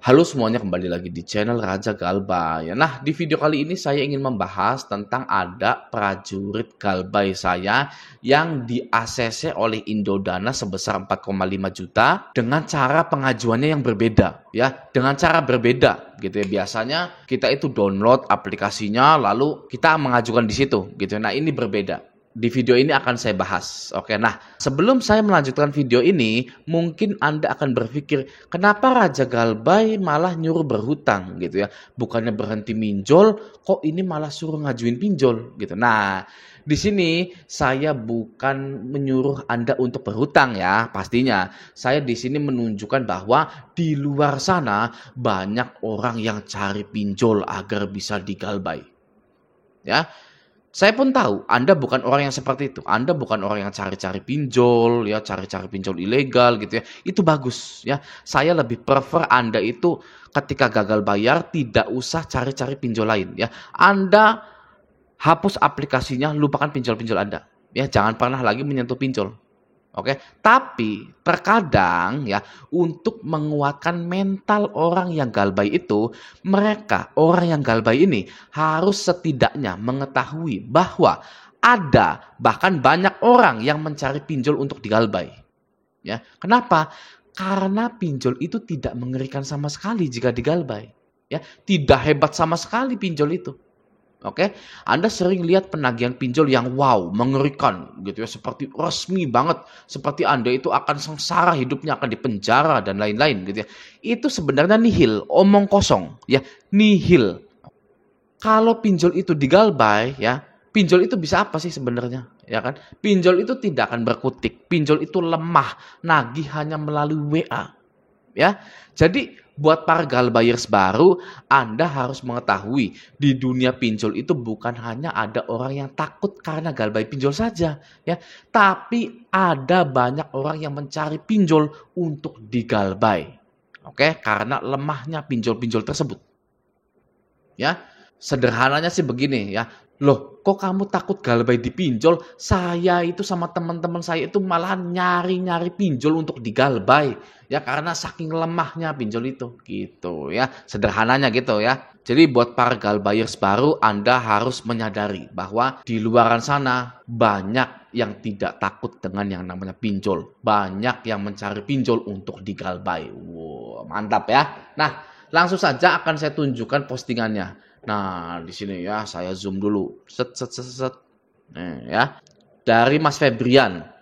Halo semuanya, kembali lagi di channel Raja Galbay. Nah, di video kali ini saya ingin membahas tentang ada prajurit Galbay saya yang di-ACC oleh Indodana sebesar 4,5 juta dengan cara pengajuannya yang berbeda, ya. Dengan cara berbeda gitu ya. Biasanya kita itu download aplikasinya lalu kita mengajukan di situ gitu. Nah, ini berbeda. Di video ini akan saya bahas. Oke, nah sebelum saya melanjutkan video ini, mungkin Anda akan berpikir, kenapa Raja Galbay malah nyuruh berhutang gitu ya? Bukannya berhenti minjol, kok ini malah suruh ngajuin pinjol gitu. Nah, di sini saya bukan menyuruh Anda untuk berhutang ya, pastinya. Saya di sini menunjukkan bahwa di luar sana banyak orang yang cari pinjol agar bisa digalbay. Ya, saya pun tahu Anda bukan orang yang seperti itu. Anda bukan orang yang cari-cari pinjol, ya, cari-cari pinjol ilegal gitu ya. Itu bagus ya. Saya lebih prefer Anda itu ketika gagal bayar tidak usah cari-cari pinjol lain ya. Anda hapus aplikasinya, lupakan pinjol-pinjol Anda. Ya, jangan pernah lagi menyentuh pinjol. Oke, tapi terkadang ya untuk menguatkan mental orang yang galbay itu, orang yang galbay ini harus setidaknya mengetahui bahwa ada bahkan banyak orang yang mencari pinjol untuk digalbay. Ya, kenapa? Karena pinjol itu tidak mengerikan sama sekali jika digalbay. Ya, tidak hebat sama sekali pinjol itu. Oke, Anda sering lihat penagihan pinjol yang wow, mengerikan gitu ya, seperti resmi banget, seperti Anda itu akan sengsara hidupnya, akan dipenjara dan lain-lain gitu ya. Itu sebenarnya nihil, omong kosong ya, nihil. Kalau pinjol itu digalbay ya, pinjol itu bisa apa sih sebenarnya? Ya kan? Pinjol itu tidak akan berkutik, pinjol itu lemah, nagih hanya melalui WA. Ya, jadi buat para galbayers baru, Anda harus mengetahui di dunia pinjol itu bukan hanya ada orang yang takut karena galbay pinjol saja, ya, tapi ada banyak orang yang mencari pinjol untuk digalbay, oke, karena lemahnya pinjol-pinjol tersebut. Ya, sederhananya sih begini ya. Loh, kok kamu takut galbay dipinjol? Saya itu sama teman-teman saya itu malah nyari-nyari pinjol untuk digalbay. Ya karena saking lemahnya pinjol itu gitu ya. Sederhananya gitu ya. Jadi buat para galbayers baru, Anda harus menyadari bahwa di luaran sana banyak yang tidak takut dengan yang namanya pinjol. Banyak yang mencari pinjol untuk digalbay. Wow, mantap ya. Nah, langsung saja akan saya tunjukkan postingannya. Nah, di sini ya saya zoom dulu. Set set set set. Nih ya. Dari Mas Febrian.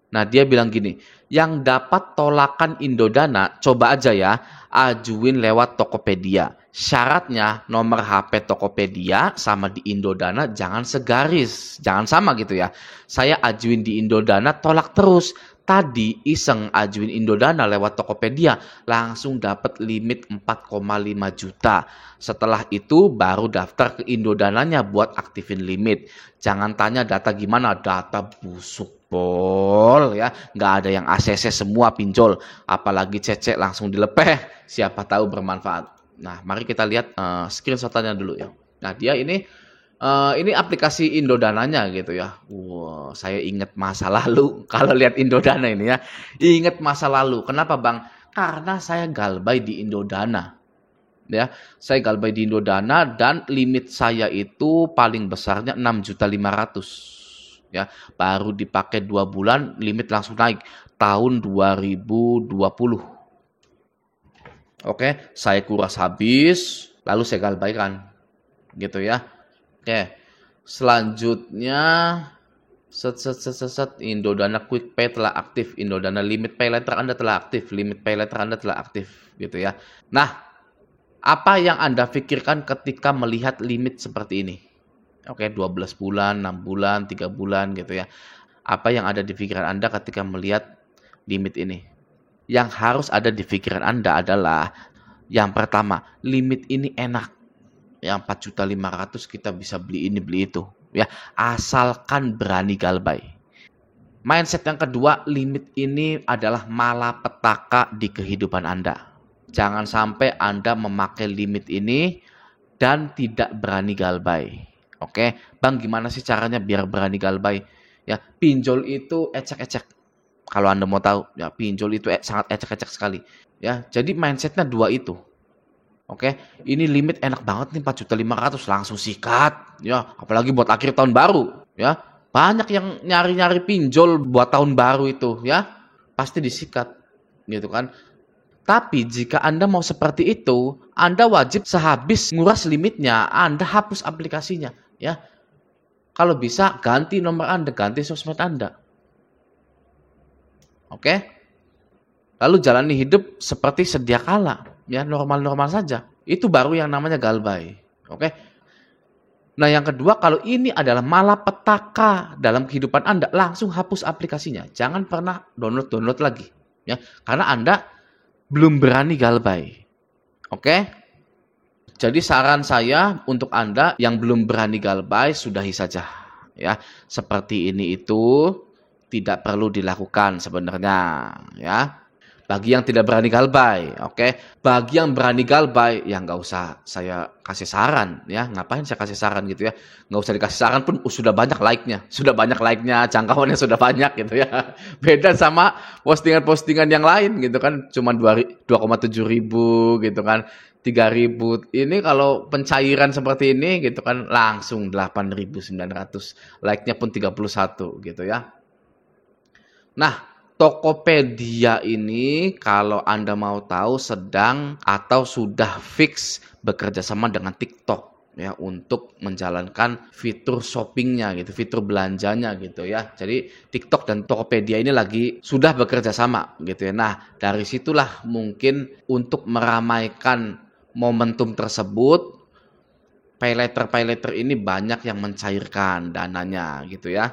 Nah, dia bilang gini, yang dapat tolakan Indodana, coba aja ya, ajuin lewat Tokopedia. Syaratnya nomor HP Tokopedia sama di Indodana jangan segaris, jangan sama gitu ya. Saya ajuin di Indodana, tolak terus. Tadi iseng ajuin Indodana lewat Tokopedia, langsung dapat limit 4,5 juta. Setelah itu baru daftar ke Indodananya buat aktifin limit. Jangan tanya data gimana, data busuk pol ya, nggak ada yang ACC, semua pinjol, apalagi cecek langsung dilepeh, siapa tahu bermanfaat. Nah, mari kita lihat screenshotannya dulu ya. Nah, dia ini aplikasi Indodananya gitu ya. Wah, saya ingat masa lalu kalau lihat Indodana ini ya. Ingat masa lalu. Kenapa, Bang? Karena saya galbay di Indodana. Ya, saya galbay di Indodana dan limit saya itu paling besarnya 6.500.000. Ya, baru dipakai 2 bulan limit langsung naik tahun 2020. Oke, saya kuras habis lalu saya galbaikan gitu ya. Oke, selanjutnya set Indodana Quick Pay telah aktif, Indodana Limit Pay Letter Anda telah aktif, Limit Pay Letter Anda telah aktif gitu ya. Nah, apa yang Anda pikirkan ketika melihat limit seperti ini? Oke, 12 bulan, 6 bulan, 3 bulan gitu ya. Apa yang ada di pikiran Anda ketika melihat limit ini? Yang harus ada di pikiran Anda adalah yang pertama, limit ini enak. Yang 4.500.000 kita bisa beli ini, beli itu. Ya, asalkan berani galbay. Mindset yang kedua, limit ini adalah malapetaka di kehidupan Anda. Jangan sampai Anda memakai limit ini dan tidak berani galbay. Oke, Bang, gimana sih caranya biar berani galbay? Ya, pinjol itu ecek-ecek. Kalau Anda mau tahu, ya pinjol itu sangat ecek-ecek sekali. Ya, jadi mindsetnya dua itu. Oke, ini limit enak banget nih 4.500.000 langsung sikat. Ya, apalagi buat akhir tahun baru. Ya, banyak yang nyari-nyari pinjol buat tahun baru itu. Ya, pasti disikat, gitu kan. Tapi jika Anda mau seperti itu, Anda wajib sehabis nguras limitnya, Anda hapus aplikasinya. Ya, kalau bisa ganti nomor Anda, ganti sosmed Anda. Oke? Lalu jalani hidup seperti sedia kala, ya normal-normal saja. Itu baru yang namanya galbay. Oke? Nah, yang kedua, kalau ini adalah malapetaka dalam kehidupan Anda, langsung hapus aplikasinya. Jangan pernah download lagi, ya. Karena Anda belum berani galbay. Oke? Jadi saran saya untuk Anda yang belum berani galbay, sudahi saja, ya. Seperti ini itu tidak perlu dilakukan sebenarnya, ya. Bagi yang tidak berani galbay, oke. Bagi yang berani galbay, ya nggak usah saya kasih saran, ya. Ngapain saya kasih saran gitu ya? Nggak usah dikasih saran pun sudah banyak like-nya, jangkauannya sudah banyak gitu ya. Beda sama postingan-postingan yang lain gitu kan, cuma 2,7 ribu gitu kan, 3.000. Ini kalau pencairan seperti ini gitu kan langsung 8.900, like-nya pun 31 gitu ya. Nah, Tokopedia ini kalau Anda mau tahu sedang atau sudah fix bekerja sama dengan TikTok ya untuk menjalankan fitur shoppingnya gitu, fitur belanjanya gitu ya. Jadi TikTok dan Tokopedia ini lagi sudah bekerja sama gitu ya. Nah, dari situlah mungkin untuk meramaikan momentum tersebut, paylater ini banyak yang mencairkan dananya gitu ya,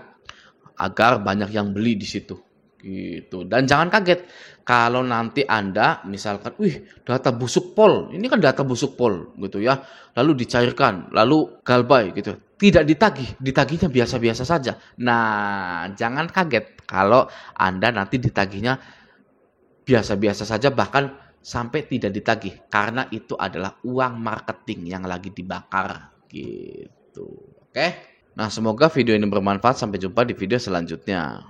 agar banyak yang beli di situ. Gitu. Dan jangan kaget kalau nanti Anda misalkan, data busuk pol, ini kan data busuk pol gitu ya, lalu dicairkan, lalu galbay gitu, tidak ditagihnya biasa-biasa saja. Nah, jangan kaget kalau Anda nanti ditagihnya biasa-biasa saja, bahkan sampai tidak ditagih, karena itu adalah uang marketing yang lagi dibakar gitu. Oke? Nah, semoga video ini bermanfaat. Sampai jumpa di video selanjutnya.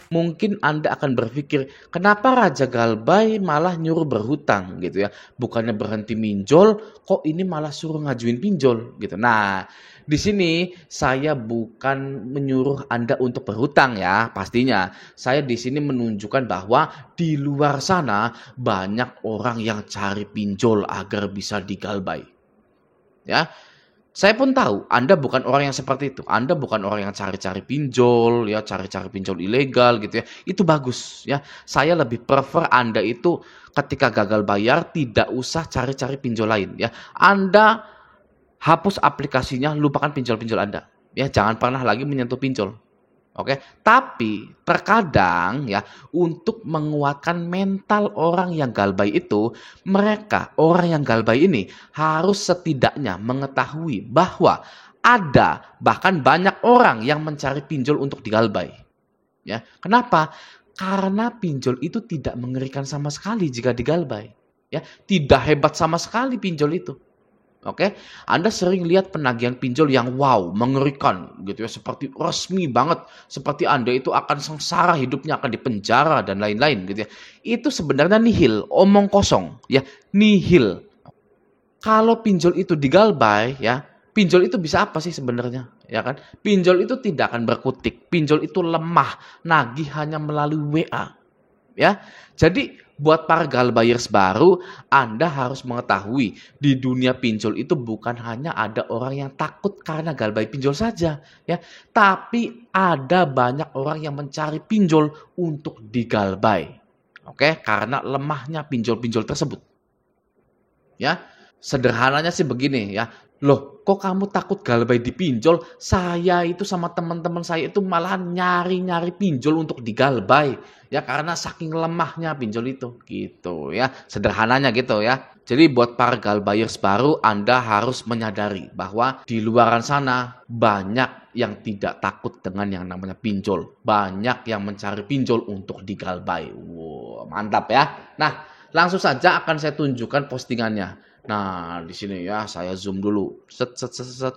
Mungkin Anda akan berpikir, kenapa Raja Galbay malah nyuruh berhutang gitu ya? Bukannya berhenti minjol, kok ini malah suruh ngajuin pinjol gitu. Nah, di sini saya bukan menyuruh Anda untuk berhutang ya, pastinya. Saya di sini menunjukkan bahwa di luar sana banyak orang yang cari pinjol agar bisa digalbay. Ya. Saya pun tahu Anda bukan orang yang seperti itu. Anda bukan orang yang cari-cari pinjol, ya cari-cari pinjol ilegal gitu ya. Itu bagus ya. Saya lebih prefer Anda itu ketika gagal bayar tidak usah cari-cari pinjol lain ya. Anda hapus aplikasinya, lupakan pinjol-pinjol Anda. Ya, jangan pernah lagi menyentuh pinjol. Oke, tapi terkadang ya untuk menguatkan mental orang yang galbay itu, orang yang galbay ini harus setidaknya mengetahui bahwa ada bahkan banyak orang yang mencari pinjol untuk digalbay. Ya, kenapa? Karena pinjol itu tidak mengerikan sama sekali jika digalbay. Ya, tidak hebat sama sekali pinjol itu. Oke, Anda sering lihat penagihan pinjol yang wow, mengerikan gitu ya, seperti resmi banget, seperti Anda itu akan sengsara hidupnya, akan dipenjara dan lain-lain gitu ya. Itu sebenarnya nihil, omong kosong ya, nihil. Kalau pinjol itu digalbay ya, pinjol itu bisa apa sih sebenarnya? Ya kan? Pinjol itu tidak akan berkutik, pinjol itu lemah, nagih hanya melalui WA. Ya. Jadi buat para galbayers baru, Anda harus mengetahui di dunia pinjol itu bukan hanya ada orang yang takut karena galbay pinjol saja, ya, tapi ada banyak orang yang mencari pinjol untuk digalbay. Oke, karena lemahnya pinjol-pinjol tersebut. Ya, sederhananya sih begini ya. Loh, kok kamu takut galbay dipinjol? Saya itu sama teman-teman saya itu malah nyari-nyari pinjol untuk digalbay. Ya, karena saking lemahnya pinjol itu. Gitu ya. Sederhananya gitu ya. Jadi buat para galbayers baru, Anda harus menyadari bahwa di luaran sana banyak yang tidak takut dengan yang namanya pinjol. Banyak yang mencari pinjol untuk digalbay. Wow, mantap ya. Nah, langsung saja akan saya tunjukkan postingannya. Nah, di sini ya saya zoom dulu. Set set set set.